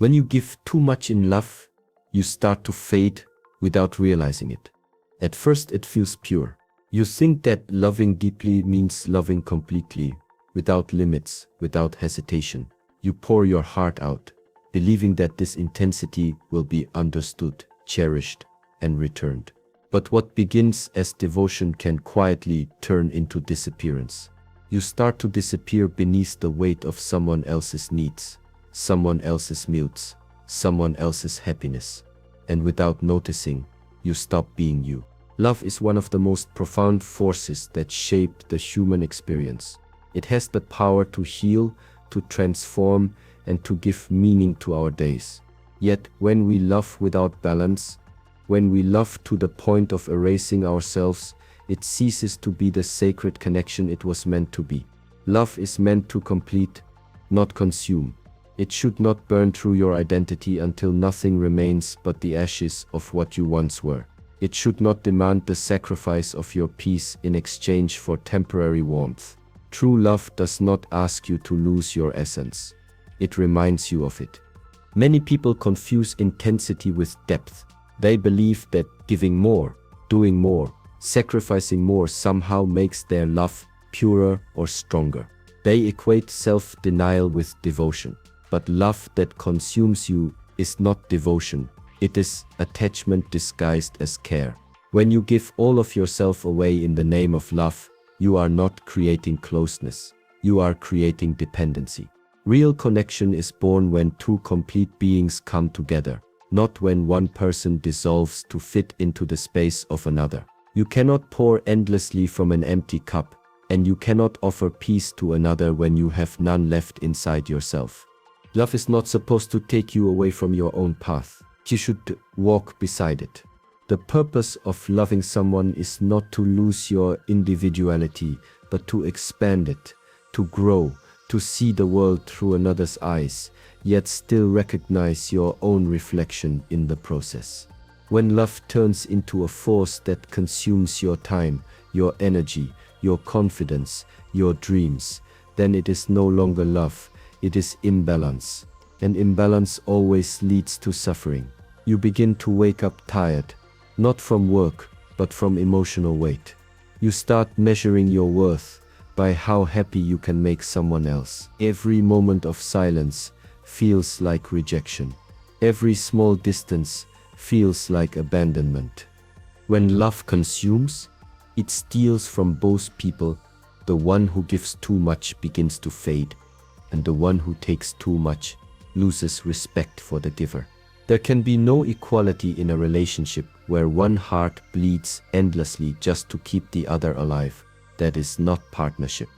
When you give too much in love, you start to fade without realizing it. At first it feels pure. You think that loving deeply means loving completely, without limits, without hesitation. You pour your heart out, believing that this intensity will be understood, cherished, and returned. But what begins as devotion can quietly turn into disappearance. You start to disappear beneath the weight of someone else's needs, someone else's moods, someone else's happiness. And without noticing, you stop being you. Love is one of the most profound forces that shaped the human experience. It has the power to heal, to transform, and to give meaning to our days. Yet, when we love without balance, when we love to the point of erasing ourselves, it ceases to be the sacred connection it was meant to be. Love is meant to complete, not consume. It should not burn through your identity until nothing remains but the ashes of what you once were. It should not demand the sacrifice of your peace in exchange for temporary warmth. True love does not ask you to lose your essence. It reminds you of it. Many people confuse intensity with depth. They believe that giving more, doing more, sacrificing more somehow makes their love purer or stronger. They equate self-denial with devotion. But love that consumes you is not devotion. It is attachment disguised as care. When you give all of yourself away in the name of love, you are not creating closeness. You are creating dependency. Real connection is born when two complete beings come together, not when one person dissolves to fit into the space of another. You cannot pour endlessly from an empty cup, and you cannot offer peace to another when you have none left inside yourself. Love is not supposed to take you away from your own path. You should walk beside it. The purpose of loving someone is not to lose your individuality, but to expand it, to grow, to see the world through another's eyes, yet still recognize your own reflection in the process. When love turns into a force that consumes your time, your energy, your confidence, your dreams, then it is no longer love, it is imbalance. And imbalance always leads to suffering. You begin to wake up tired, not from work, but from emotional weight. You start measuring your worth by how happy you can make someone else. Every moment of silence feels like rejection. Every small distance feels like abandonment. When love consumes, it steals from both people. The one who gives too much begins to fade, and the one who takes too much loses respect for the giver. There can be no equality in a relationship where one heart bleeds endlessly just to keep the other alive. That is not partnership.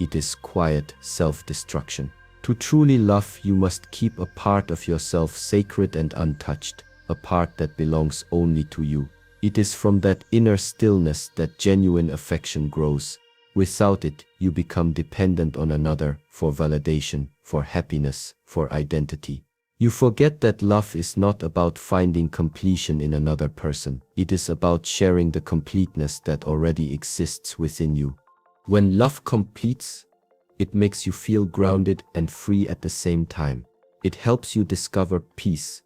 It is quiet self-destruction. To truly love, you must keep a part of yourself sacred and untouched, a part that belongs only to you. It is from that inner stillness that genuine affection grows. Without it, you become dependent on another for validation, for happiness, for identity. You forget that love is not about finding completion in another person. It is about sharing the completeness that already exists within you. When love completes, it makes you feel grounded and free at the same time. It helps you discover peace,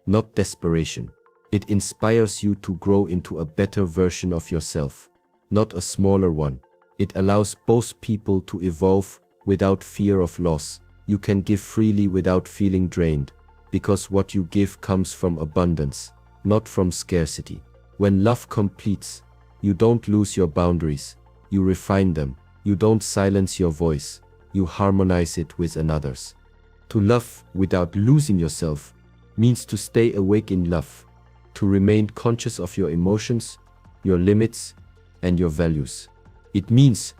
not desperation. It inspires you to grow into a better version of yourself, not a smaller one. It allows both people to evolve without fear of loss. You can give freely without feeling drained, because what you give comes from abundance, not from scarcity. When love completes, you don't lose your boundaries, you refine them. You don't silence your voice, you harmonize it with another's. To love without losing yourself means to stay awake in love, to remain conscious of your emotions, your limits, and your values. It means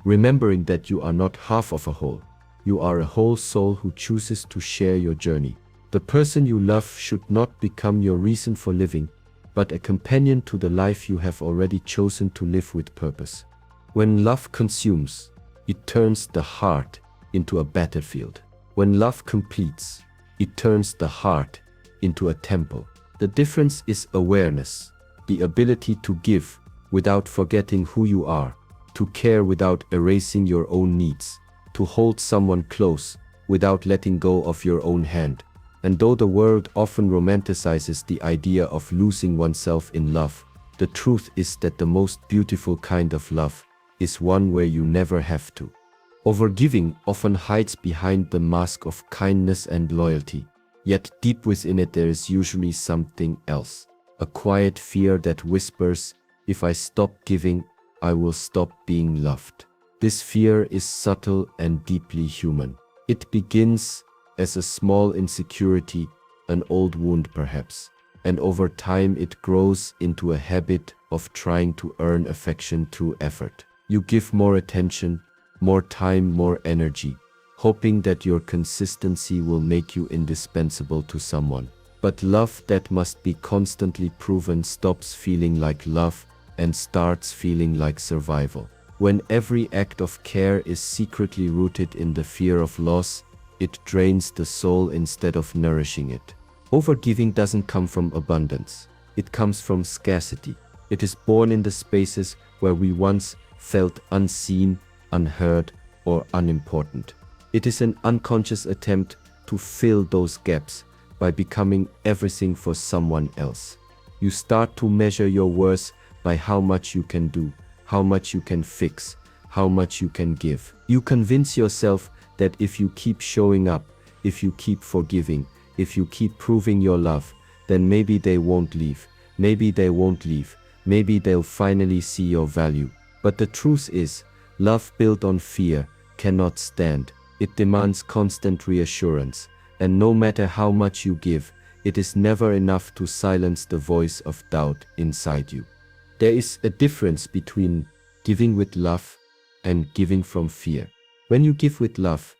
remembering that you are not half of a whole. You are a whole soul who chooses to share your journey. The person you love should not become your reason for living, but a companion to the life you have already chosen to live with purpose. When love consumes, it turns the heart into a battlefield. When love completes, it turns the heart into a temple. The difference is awareness, the ability to give without forgetting who you are, to care without erasing your own needs, to hold someone close without letting go of your own hand. And though the world often romanticizes the idea of losing oneself in love, the truth is that the most beautiful kind of love is one where you never have to. Overgiving often hides behind the mask of kindness and loyalty, yet deep within it there is usually something else. A quiet fear that whispers, if I stop giving, I will stop being loved. This fear is subtle and deeply human. It begins as a small insecurity, an old wound perhaps, and over time it grows into a habit of trying to earn affection through effort. You give more attention, more time, more energy, hoping that your consistency will make you indispensable to someone. But love that must be constantly proven stops feeling like love and starts feeling like survival. When every act of care is secretly rooted in the fear of loss, it drains the soul instead of nourishing it. Overgiving doesn't come from abundance. It comes from scarcity. It is born in the spaces where we once felt unseen, unheard, or unimportant. It is an unconscious attempt to fill those gaps by becoming everything for someone else. You start to measure your worth by how much you can do, how much you can fix, how much you can give. You convince yourself that if you keep showing up, if you keep forgiving, if you keep proving your love, then maybe they won't leave, maybe they won't leave, maybe they'll finally see your value. But the truth is, love built on fear cannot stand. It demands constant reassurance, and no matter how much you give, it is never enough to silence the voice of doubt inside you. There is a difference between giving with love and giving from fear. When you give with love,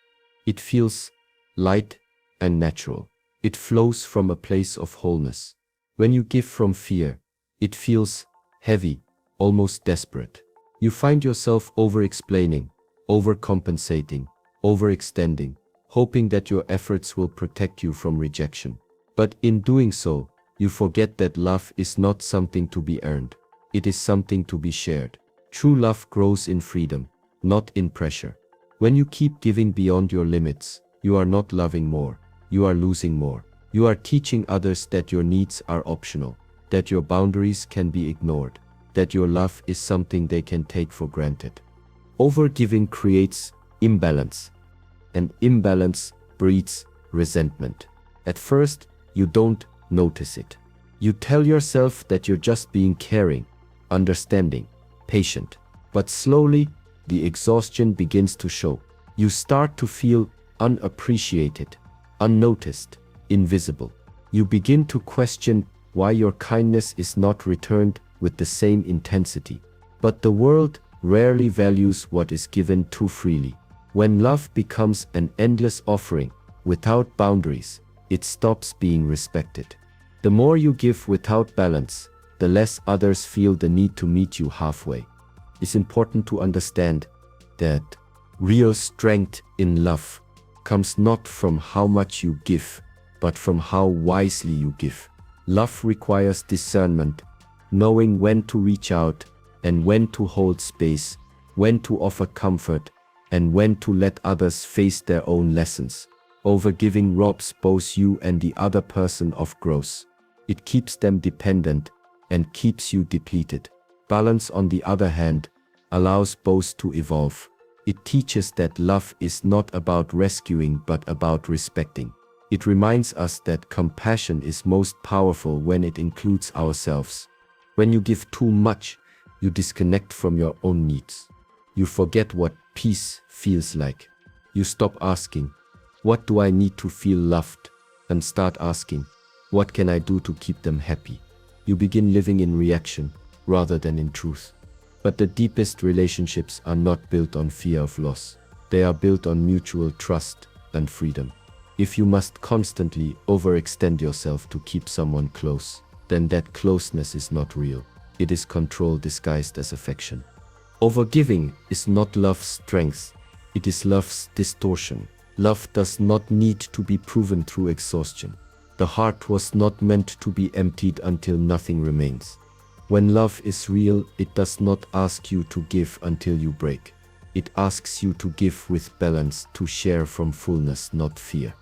it feels light and natural. It flows from a place of wholeness. When you give from fear, it feels heavy, almost desperate. You find yourself over-explaining, overcompensating, overextending, hoping that your efforts will protect you from rejection. But in doing so, you forget that love is not something to be earned. It is something to be shared. True love grows in freedom, not in pressure. When you keep giving beyond your limits, you are not loving more, you are losing more. You are teaching others that your needs are optional, that your boundaries can be ignored, that your love is something they can take for granted. Overgiving creates imbalance, and imbalance breeds resentment. At first, you don't notice it. You tell yourself that you're just being caring, understanding, patient. But slowly, the exhaustion begins to show. You start to feel unappreciated, unnoticed, invisible. You begin to question why your kindness is not returned with the same intensity. But the world rarely values what is given too freely. When love becomes an endless offering, without boundaries, it stops being respected. The more you give without balance, the less others feel the need to meet you halfway. It's important to understand that real strength in love comes not from how much you give, but from how wisely you give. Love requires discernment, knowing when to reach out and when to hold space, when to offer comfort, and when to let others face their own lessons. Overgiving robs both you and the other person of growth. It keeps them dependent and keeps you depleted. Balance, on the other hand, allows both to evolve. It teaches that love is not about rescuing but about respecting. It reminds us that compassion is most powerful when it includes ourselves. When you give too much, you disconnect from your own needs. You forget what peace feels like. You stop asking, what do I need to feel loved? And start asking, what can I do to keep them happy? You begin living in reaction rather than in truth. But the deepest relationships are not built on fear of loss. They are built on mutual trust and freedom. If you must constantly overextend yourself to keep someone close, then that closeness is not real. It is control disguised as affection. Overgiving is not love's strength, it is love's distortion. Love does not need to be proven through exhaustion. The heart was not meant to be emptied until nothing remains. When love is real, it does not ask you to give until you break. It asks you to give with balance, to share from fullness, not fear.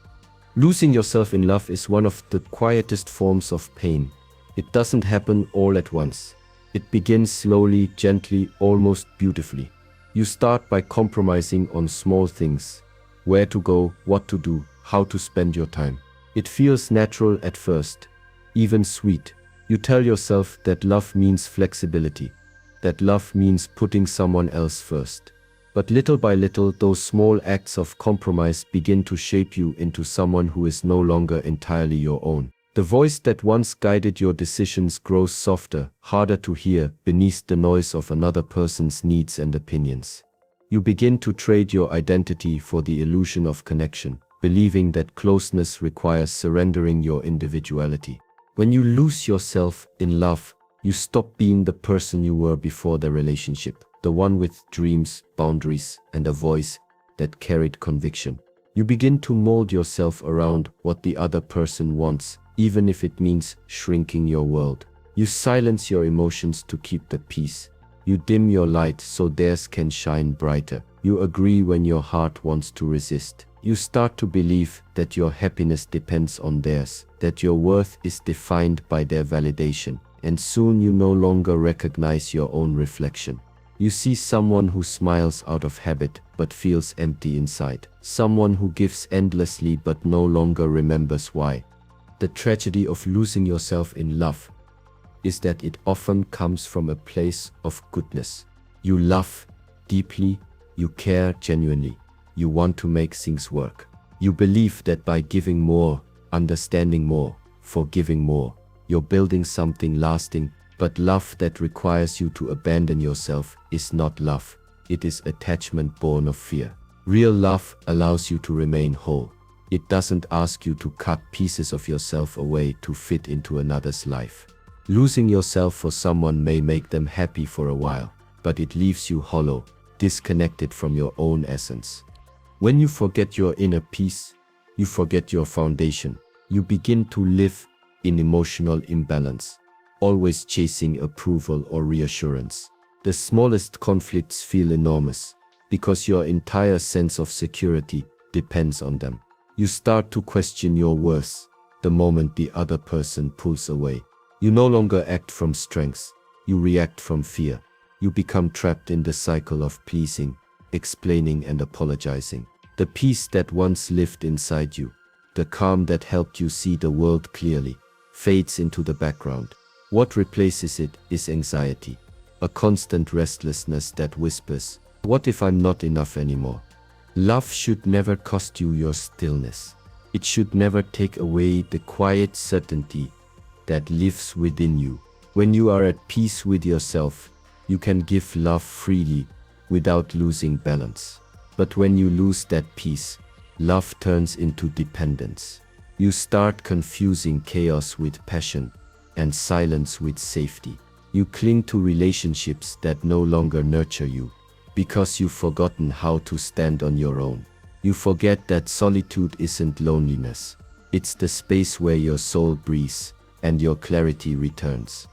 Losing yourself in love is one of the quietest forms of pain. It doesn't happen all at once. It begins slowly, gently, almost beautifully. You start by compromising on small things: where to go, what to do, how to spend your time. It feels natural at first, even sweet. You tell yourself that love means flexibility, that love means putting someone else first. But little by little, those small acts of compromise begin to shape you into someone who is no longer entirely your own. The voice that once guided your decisions grows softer, harder to hear, beneath the noise of another person's needs and opinions. You begin to trade your identity for the illusion of connection, believing that closeness requires surrendering your individuality. When you lose yourself in love, you stop being the person you were before the relationship, the one with dreams, boundaries, and a voice that carried conviction. You begin to mold yourself around what the other person wants, even if it means shrinking your world. You silence your emotions to keep the peace. You dim your light so theirs can shine brighter. You agree when your heart wants to resist. You start to believe that your happiness depends on theirs, that your worth is defined by their validation, and soon you no longer recognize your own reflection. You see someone who smiles out of habit but feels empty inside, someone who gives endlessly but no longer remembers why. The tragedy of losing yourself in love is that it often comes from a place of goodness. You love deeply, you care genuinely, you want to make things work. You believe that by giving more, understanding more, forgiving more, you're building something lasting. But love that requires you to abandon yourself is not love. It is attachment born of fear. Real love allows you to remain whole. It doesn't ask you to cut pieces of yourself away to fit into another's life. Losing yourself for someone may make them happy for a while, but it leaves you hollow, disconnected from your own essence. When you forget your inner peace, you forget your foundation. You begin to live in emotional imbalance, always chasing approval or reassurance. The smallest conflicts feel enormous, because your entire sense of security depends on them. You start to question your worth the moment the other person pulls away. You no longer act from strength, you react from fear. You become trapped in the cycle of pleasing, explaining, and apologizing. The peace that once lived inside you, the calm that helped you see the world clearly, fades into the background. What replaces it is anxiety, a constant restlessness that whispers, "What if I'm not enough anymore?" Love should never cost you your stillness. It should never take away the quiet certainty that lives within you. When you are at peace with yourself, you can give love freely without losing balance. But when you lose that peace, love turns into dependence. You start confusing chaos with passion and silence with safety. You cling to relationships that no longer nurture you, because you've forgotten how to stand on your own. You forget that solitude isn't loneliness. It's the space where your soul breathes and your clarity returns.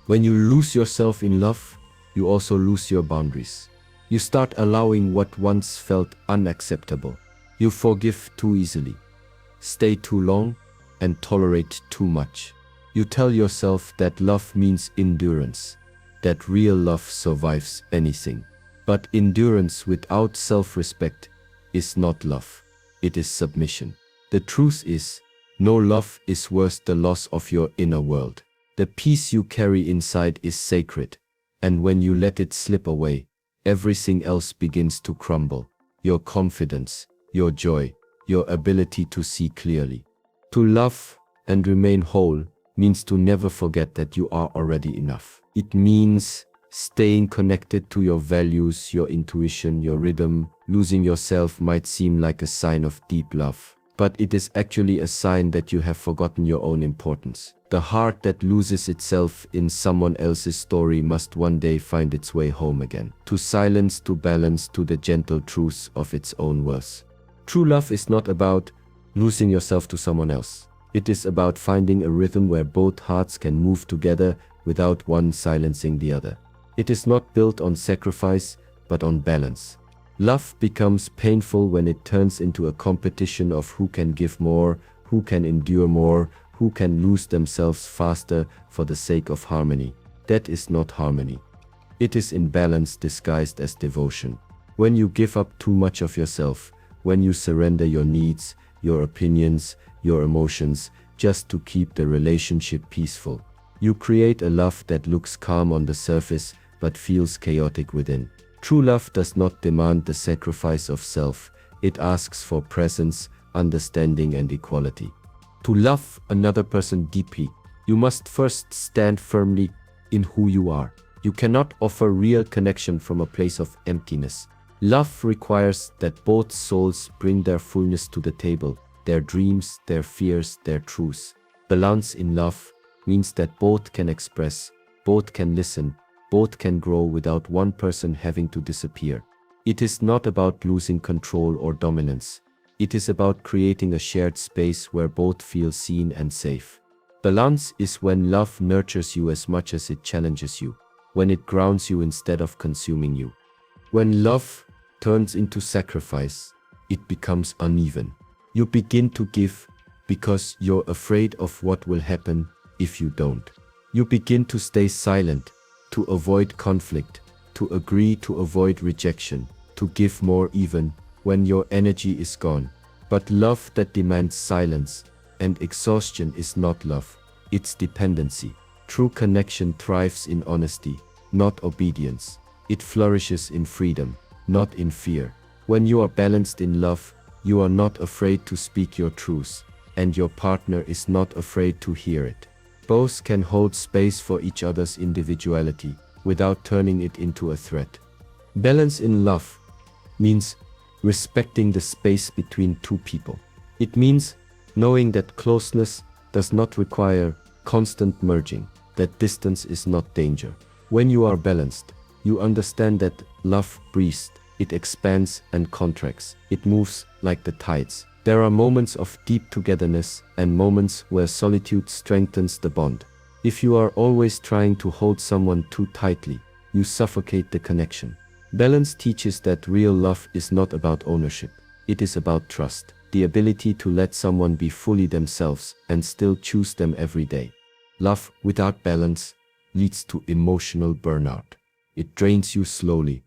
When you lose yourself in love, you also lose your boundaries. You start allowing what once felt unacceptable. You forgive too easily, stay too long, and tolerate too much. You tell yourself that love means endurance, that real love survives anything. But endurance without self-respect is not love. It is submission. The truth is, no love is worth the loss of your inner world. The peace you carry inside is sacred, and when you let it slip away, everything else begins to crumble. Your confidence, your joy, your ability to see clearly. To love and remain whole means to never forget that you are already enough. It means staying connected to your values, your intuition, your rhythm. Losing yourself might seem like a sign of deep love, but it is actually a sign that you have forgotten your own importance. The heart that loses itself in someone else's story must one day find its way home again, to silence, to balance, to the gentle truths of its own worth. True love is not about losing yourself to someone else. It is about finding a rhythm where both hearts can move together without one silencing the other. It is not built on sacrifice, but on balance. Love becomes painful when it turns into a competition of who can give more, who can endure more, who can lose themselves faster for the sake of harmony. That is not harmony. It is imbalance disguised as devotion. When you give up too much of yourself, when you surrender your needs, your opinions, your emotions, just to keep the relationship peaceful, you create a love that looks calm on the surface but feels chaotic within. True love does not demand the sacrifice of self. It asks for presence, understanding, and equality. To love another person deeply, you must first stand firmly in who you are. You cannot offer real connection from a place of emptiness. Love requires that both souls bring their fullness to the table, their dreams, their fears, their truths. Balance in love means that both can express, both can listen, both can grow without one person having to disappear. It is not about losing control or dominance. It is about creating a shared space where both feel seen and safe. Balance is when love nurtures you as much as it challenges you, when it grounds you instead of consuming you. When love turns into sacrifice, it becomes uneven. You begin to give because you're afraid of what will happen if you don't. You begin to stay silent, to avoid conflict, to agree to avoid rejection, to give more even when your energy is gone. But love that demands silence and exhaustion is not love, it's dependency. True connection thrives in honesty, not obedience. It flourishes in freedom, not in fear. When you are balanced in love, you are not afraid to speak your truth, and your partner is not afraid to hear it. Both can hold space for each other's individuality without turning it into a threat. Balance in love means respecting the space between two people. It means knowing that closeness does not require constant merging, that distance is not danger. When you are balanced, you understand that love breathes, it expands and contracts, it moves like the tides. There are moments of deep togetherness and moments where solitude strengthens the bond. If you are always trying to hold someone too tightly, you suffocate the connection. Balance teaches that real love is not about ownership. It is about trust, the ability to let someone be fully themselves and still choose them every day. Love without balance leads to emotional burnout. It drains you slowly,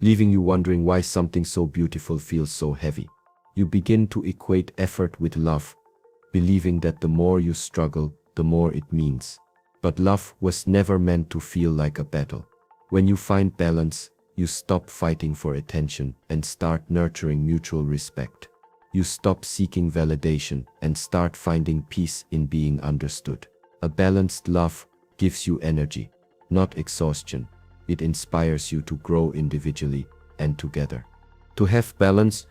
leaving you wondering why something so beautiful feels so heavy. You begin to equate effort with love, believing that the more you struggle, the more it means. But love was never meant to feel like a battle. When you find balance, you stop fighting for attention and start nurturing mutual respect. You stop seeking validation and start finding peace in being understood. A balanced love gives you energy, not exhaustion. It inspires you to grow individually and together. To have balance,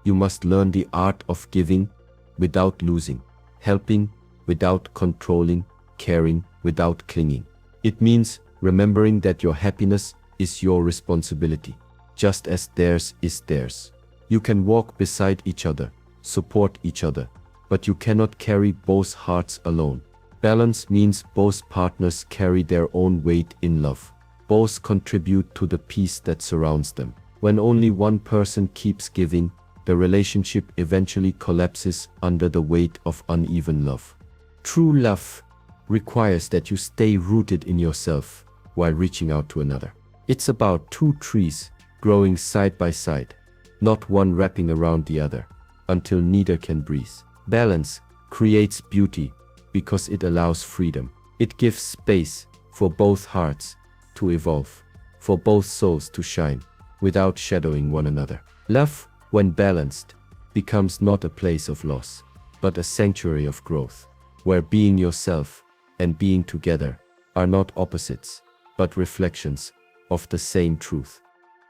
you must learn the art of giving without losing, helping without controlling, caring without clinging. It means remembering that your happiness is your responsibility, just as theirs is theirs. You can walk beside each other, support each other, but you cannot carry both hearts alone. Balance means both partners carry their own weight in love. Both contribute to the peace that surrounds them. When only one person keeps giving, the relationship eventually collapses under the weight of uneven love. True love requires that you stay rooted in yourself while reaching out to another. It's about two trees growing side by side, not one wrapping around the other, until neither can breathe. Balance creates beauty because it allows freedom. It gives space for both hearts to evolve, for both souls to shine without shadowing one another. Love, when balanced, becomes not a place of loss, but a sanctuary of growth, where being yourself and being together are not opposites, but reflections of the same truth.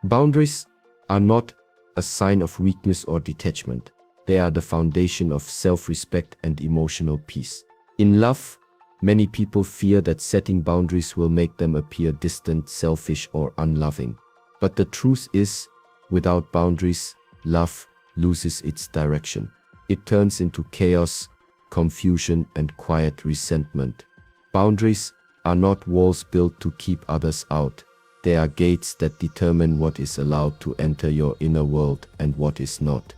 Boundaries are not a sign of weakness or detachment. They are the foundation of self-respect and emotional peace. In love, many people fear that setting boundaries will make them appear distant, selfish, or unloving. But the truth is, without boundaries, love loses its direction. It turns into chaos, confusion, and quiet resentment. Boundaries are not walls built to keep others out. They are gates that determine what is allowed to enter your inner world and what is not.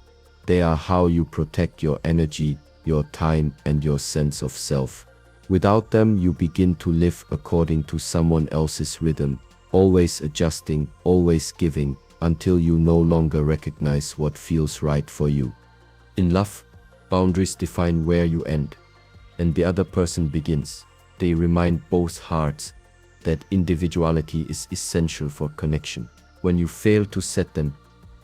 They are how you protect your energy, your time, and your sense of self. Without them, you begin to live according to someone else's rhythm, always adjusting, always giving, until you no longer recognize what feels right for you. In love, boundaries define where you end and the other person begins. They remind both hearts that individuality is essential for connection. When you fail to set them,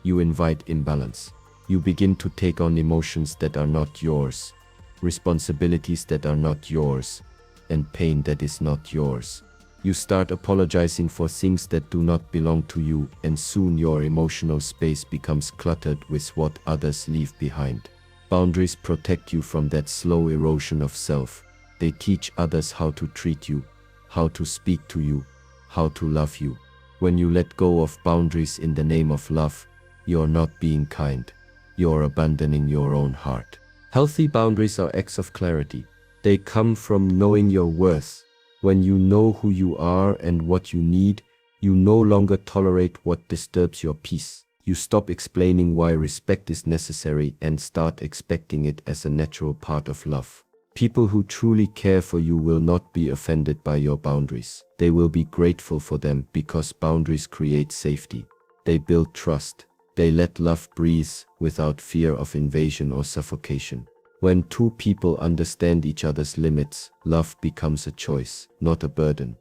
you invite imbalance. You begin to take on emotions that are not yours, responsibilities that are not yours, and pain that is not yours. You start apologizing for things that do not belong to you, and soon your emotional space becomes cluttered with what others leave behind. Boundaries protect you from that slow erosion of self. They teach others how to treat you, how to speak to you, how to love you. When you let go of boundaries in the name of love, you're not being kind. You're abandoning your own heart. Healthy boundaries are acts of clarity. They come from knowing your worth. When you know who you are and what you need, you no longer tolerate what disturbs your peace. You stop explaining why respect is necessary and start expecting it as a natural part of love. People who truly care for you will not be offended by your boundaries. They will be grateful for them because boundaries create safety. They build trust. They let love breathe without fear of invasion or suffocation. When two people understand each other's limits, love becomes a choice, not a burden.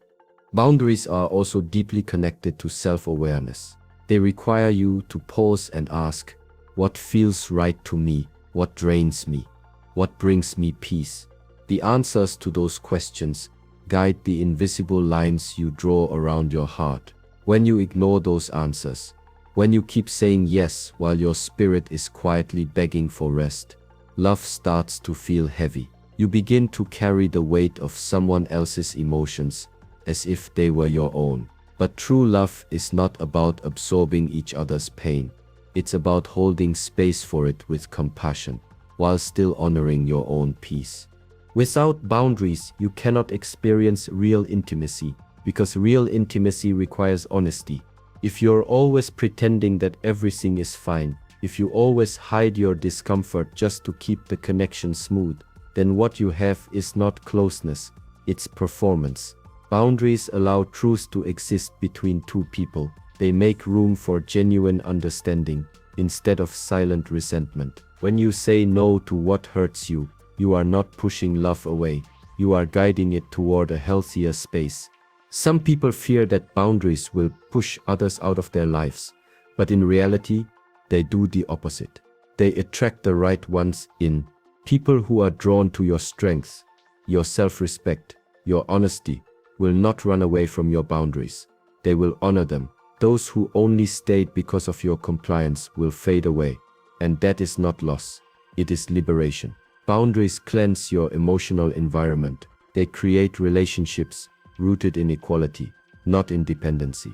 Boundaries are also deeply connected to self-awareness. They require you to pause and ask, what feels right to me? What drains me? What brings me peace? The answers to those questions guide the invisible lines you draw around your heart. When you ignore those answers, when you keep saying yes while your spirit is quietly begging for rest, love starts to feel heavy. You begin to carry the weight of someone else's emotions as if they were your own. But true love is not about absorbing each other's pain. It's about holding space for it with compassion, while still honoring your own peace. Without boundaries, you cannot experience real intimacy, because real intimacy requires honesty. If you're always pretending that everything is fine, if you always hide your discomfort just to keep the connection smooth, then what you have is not closeness, it's performance. Boundaries allow truth to exist between two people. They make room for genuine understanding instead of silent resentment. When you say no to what hurts you, you are not pushing love away. You are guiding it toward a healthier space. Some people fear that boundaries will push others out of their lives, but in reality, they do the opposite. They attract the right ones in. People who are drawn to your strengths, your self-respect, your honesty, will not run away from your boundaries. They will honor them. Those who only stayed because of your compliance will fade away. And that is not loss. It is liberation. Boundaries cleanse your emotional environment. They create relationships rooted in equality, not in dependency.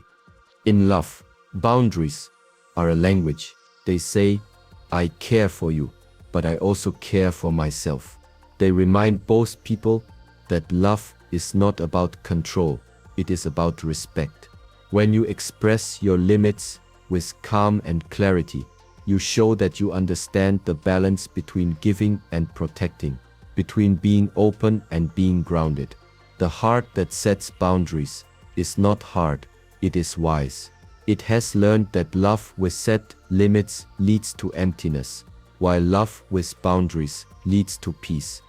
In love, boundaries are a language. They say, I care for you, but I also care for myself. They remind both people that love is not about control, it is about respect. When you express your limits with calm and clarity, you show that you understand the balance between giving and protecting, between being open and being grounded. The heart that sets boundaries is not hard, it is wise. It has learned that love with set limits leads to emptiness, while love with boundaries leads to peace.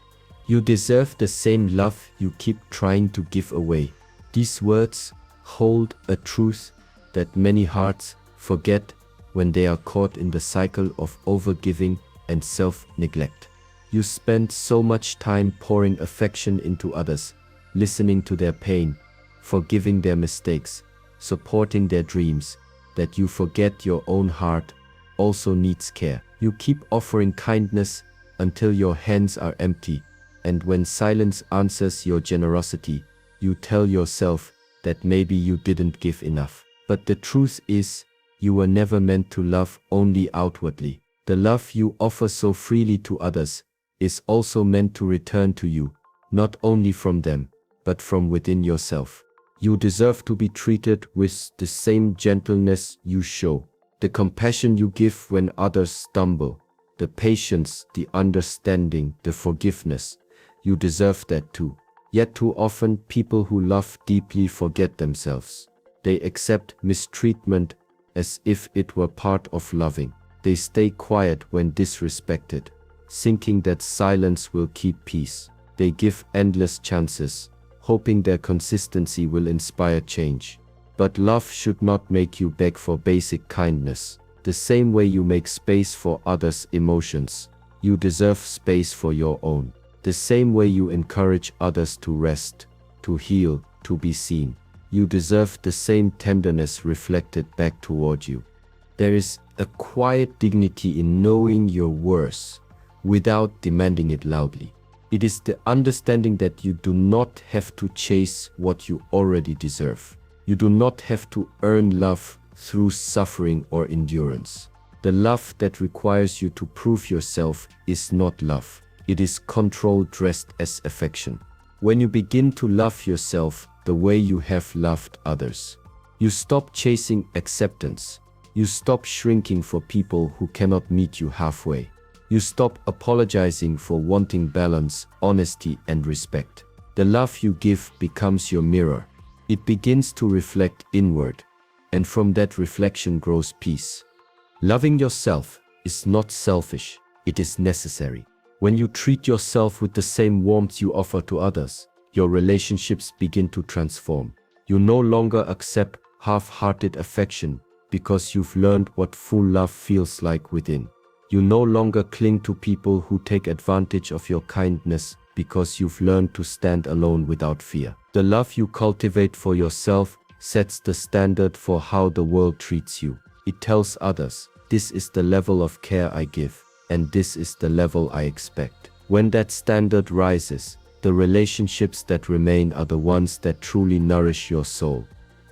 You deserve the same love you keep trying to give away. These words hold a truth that many hearts forget when they are caught in the cycle of overgiving and self-neglect. You spend so much time pouring affection into others, listening to their pain, forgiving their mistakes, supporting their dreams, that you forget your own heart also needs care. You keep offering kindness until your hands are empty. And when silence answers your generosity, you tell yourself that maybe you didn't give enough. But the truth is, you were never meant to love only outwardly. The love you offer so freely to others is also meant to return to you, not only from them, but from within yourself. You deserve to be treated with the same gentleness you show, the compassion you give when others stumble, the patience, the understanding, the forgiveness. You deserve that too. Yet too often, people who love deeply forget themselves. They accept mistreatment as if it were part of loving. They stay quiet when disrespected, thinking that silence will keep peace. They give endless chances, hoping their consistency will inspire change. But love should not make you beg for basic kindness. The same way you make space for others' emotions, you deserve space for your own. The same way you encourage others to rest, to heal, to be seen, you deserve the same tenderness reflected back toward you. There is a quiet dignity in knowing your worth without demanding it loudly. It is the understanding that you do not have to chase what you already deserve. You do not have to earn love through suffering or endurance. The love that requires you to prove yourself is not love. It is control dressed as affection. When you begin to love yourself the way you have loved others, you stop chasing acceptance. You stop shrinking for people who cannot meet you halfway. You stop apologizing for wanting balance, honesty, and respect. The love you give becomes your mirror. It begins to reflect inward, and from that reflection grows peace. Loving yourself is not selfish, it is necessary. When you treat yourself with the same warmth you offer to others, your relationships begin to transform. You no longer accept half-hearted affection because you've learned what full love feels like within. You no longer cling to people who take advantage of your kindness because you've learned to stand alone without fear. The love you cultivate for yourself sets the standard for how the world treats you. It tells others, this is the level of care I give, and this is the level I expect. When that standard rises, the relationships that remain are the ones that truly nourish your soul.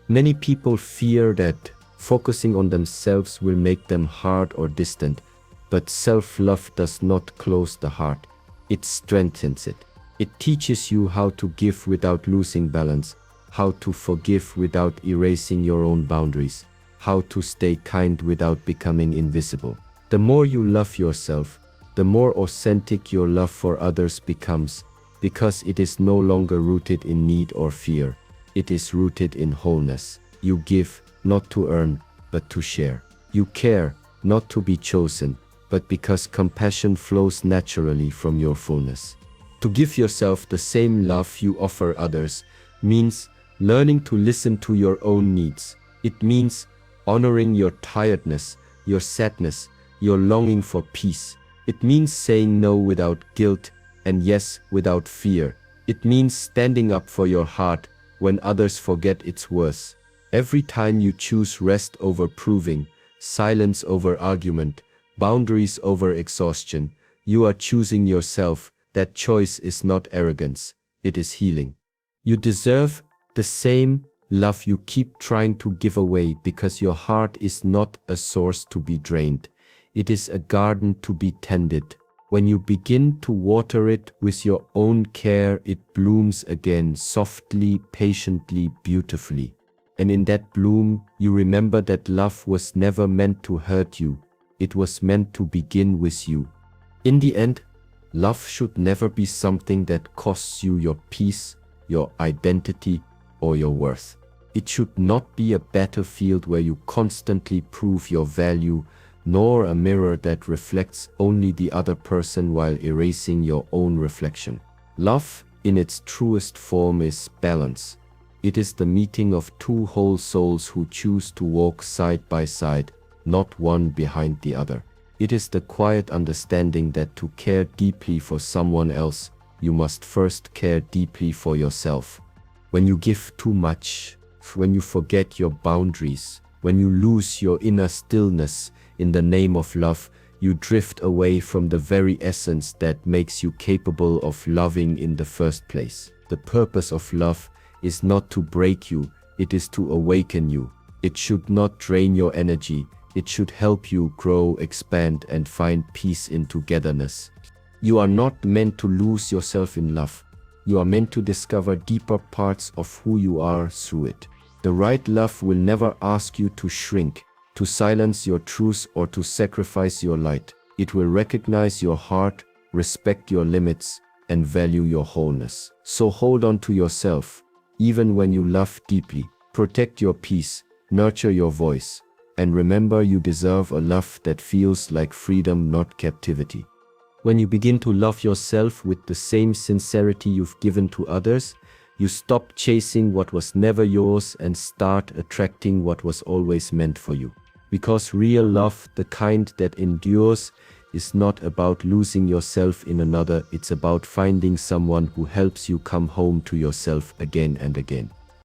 Many people fear that focusing on themselves will make them hard or distant, but self-love does not close the heart, it strengthens it. It teaches you how to give without losing balance, how to forgive without erasing your own boundaries, how to stay kind without becoming invisible. The more you love yourself, the more authentic your love for others becomes, because it is no longer rooted in need or fear. It is rooted in wholeness. You give, not to earn, but to share. You care, not to be chosen, but because compassion flows naturally from your fullness. To give yourself the same love you offer others means learning to listen to your own needs. It means honoring your tiredness, your sadness, your longing for peace. It means saying no without guilt and yes without fear. It means standing up for your heart when others forget its worth. Every time you choose rest over proving, silence over argument, boundaries over exhaustion, you are choosing yourself. That choice is not arrogance, it is healing. You deserve the same love you keep trying to give away because your heart is not a source to be drained. It is a garden to be tended. When you begin to water it with your own care, it blooms again softly, patiently, beautifully. And in that bloom, you remember that love was never meant to hurt you. It was meant to begin with you. In the end, love should never be something that costs you your peace, your identity, or your worth. It should not be a battlefield where you constantly prove your value, nor a mirror that reflects only the other person while erasing your own reflection. Love, in its truest form, is balance. It is the meeting of two whole souls who choose to walk side by side, not one behind the other. It is the quiet understanding that to care deeply for someone else, you must first care deeply for yourself. When you give too much, when you forget your boundaries, when you lose your inner stillness in the name of love, you drift away from the very essence that makes you capable of loving in the first place. The purpose of love is not to break you, it is to awaken you. It should not drain your energy. It should help you grow, expand, and find peace in togetherness. You are not meant to lose yourself in love. You are meant to discover deeper parts of who you are through it. The right love will never ask you to shrink, to silence your truth, or to sacrifice your light. It will recognize your heart, respect your limits, and value your wholeness. So hold on to yourself, even when you love deeply. Protect your peace, nurture your voice, and remember you deserve a love that feels like freedom, not captivity. When you begin to love yourself with the same sincerity you've given to others, you stop chasing what was never yours and start attracting what was always meant for you. Because real love, the kind that endures, is not about losing yourself in another, it's about finding someone who helps you come home to yourself again and again.